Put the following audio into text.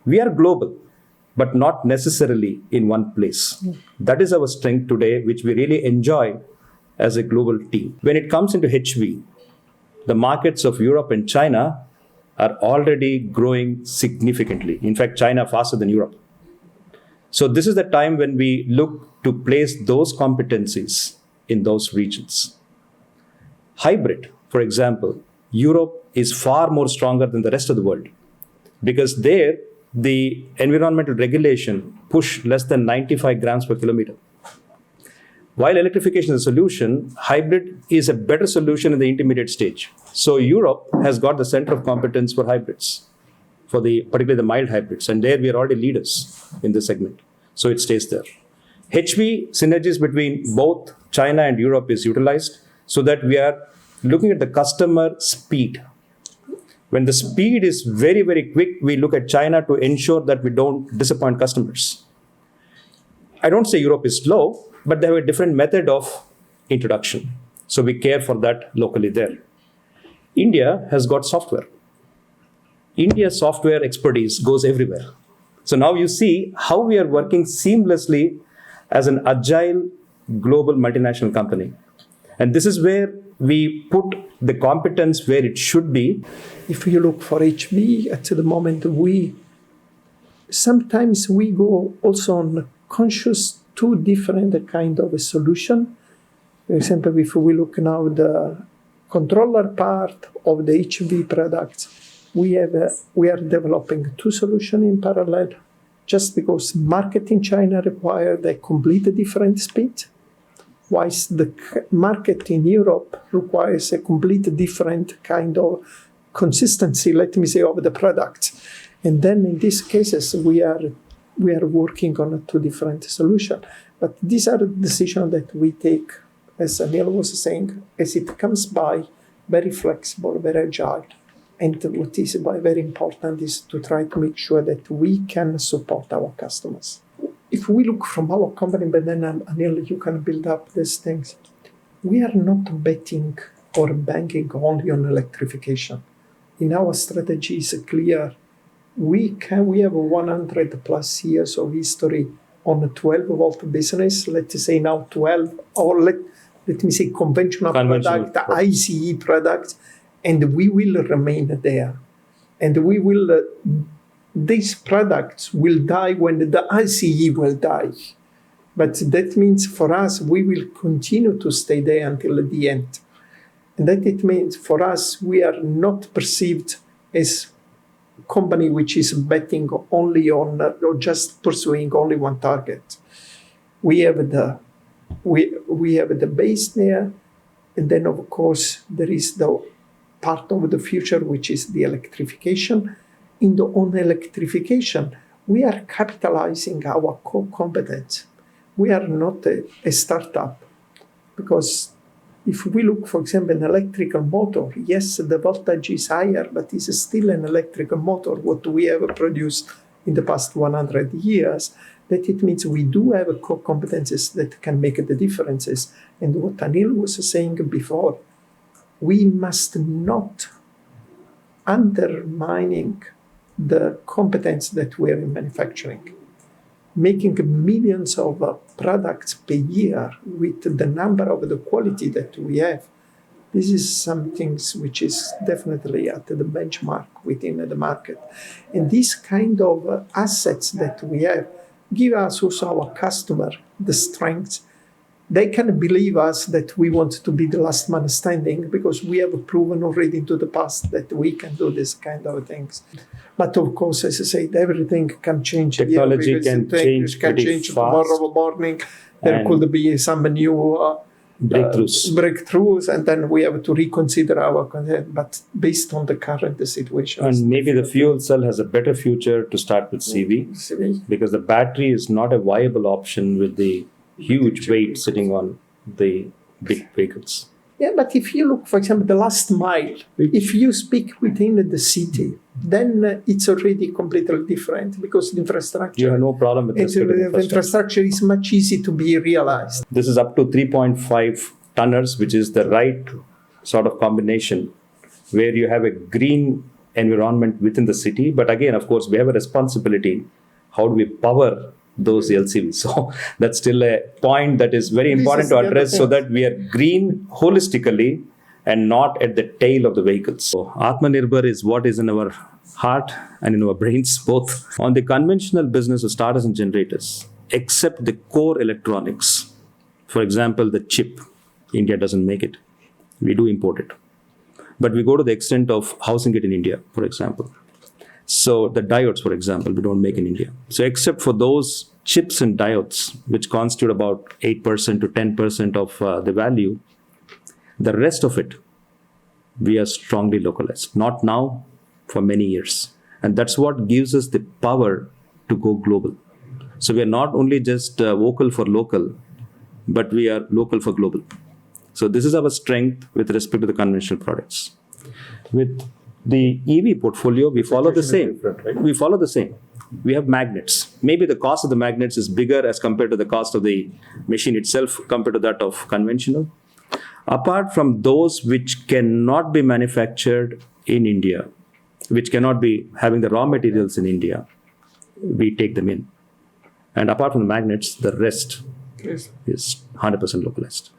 We are global, but not necessarily in one place. That is our strength today, which we really enjoy as a global team. When it comes into HV, the markets of Europe and China are already growing significantly. In fact, China faster than Europe. So this is the time when we look to place those competencies in those regions. Hybrid, for example, Europe is far more stronger than the rest of the world because there the environmental regulation push less than 95 grams per kilometer. While electrification is a solution, hybrid is a better solution in the intermediate stage. So Europe has got the center of competence for hybrids, particularly the mild hybrids, and there we are already leaders in this segment. So it stays there. HV synergies between both China and Europe is utilized so that we are looking at the customer speed. When the speed is very, very quick, we look at China to ensure that we don't disappoint customers. I don't say Europe is slow, but they have a different method of introduction. So we care for that locally there. India has got software. India's software expertise goes everywhere. So now you see how we are working seamlessly as an agile global multinational company. And this is where we put the competence where it should be. If you look for HV, at the moment, sometimes we go also on conscious two different kind of a solution. For example, if we look now the controller part of the HV products, we are developing two solutions in parallel, just because market in China required a completely different speed, whilst the market in Europe requires a completely different kind of consistency, let me say, of the product. And then in these cases, we are working on two different solutions. But these are the decisions that we take, as Anil was saying, as it comes by, very flexible, very agile. And what is very important is to try to make sure that we can support our customers. If we look from our company, but then Anil, you can build up these things. We are not betting or banking only on electrification. In our strategy is clear. We have 100 plus years of history on a 12-volt business. Let's say now 12, or let me say conventional product, ICE product, and we will remain there. And these products will die when the ICE will die. But that means for us, we will continue to stay there until the end. And that it means for us, we are not perceived as a company which is betting only on or just pursuing only one target. We have the base there, and then of course there is the part of the future which is the electrification. On electrification, we are capitalizing our core competence. We are not a startup, because if we look, for example, an electrical motor, yes, the voltage is higher, but it's still an electrical motor, what we have produced in the past 100 years, that it means we do have core competences that can make the differences. And what Anil was saying before, we must not undermining the competence that we have in manufacturing. Making millions of products per year with the number of the quality that we have, this is something which is definitely at the benchmark within the market. And these kind of assets that we have give us also our customer the strength. They can believe us that we want to be the last man standing, because we have proven already into the past that we can do this kind of things. But of course, as I said, everything can change. Technology can change tomorrow morning. There could be some new breakthroughs, and then we have to reconsider our content, but based on the current situation. And maybe the fuel cell has a better future to start with CV, because the battery is not a viable option with the huge weight sitting on the big vehicles. Yeah, but if you look, for example, the last mile, if you speak within the city, then it's already completely different, because the infrastructure... You have no problem with this. The infrastructure is much easier to be realized. This is up to 3.5 tonners, which is the right sort of combination, where you have a green environment within the city. But again, of course, we have a responsibility. How do we power those LCVs? So that's still a point that is very important to address, so that we are green holistically and not at the tail of the vehicles. So Atmanirbhar is what is in our heart and in our brains both. On the conventional business of starters and generators, except the core electronics, for example, the chip, India doesn't make it. We do import it. But we go to the extent of housing it in India, for example. So the diodes, for example, we don't make in India. So except for those chips and diodes, which constitute about 8% to 10% of the value, the rest of it, we are strongly localized. Not now, for many years. And that's what gives us the power to go global. So we are not only just vocal for local, but we are local for global. So this is our strength with respect to the conventional products. With the EV portfolio, we follow the same. Right? We follow the same. We have magnets. Maybe the cost of the magnets is bigger as compared to the cost of the machine itself compared to that of conventional. Apart from those which cannot be manufactured in India, which cannot be having the raw materials in India, we take them in. And apart from the magnets, the rest is 100% localized.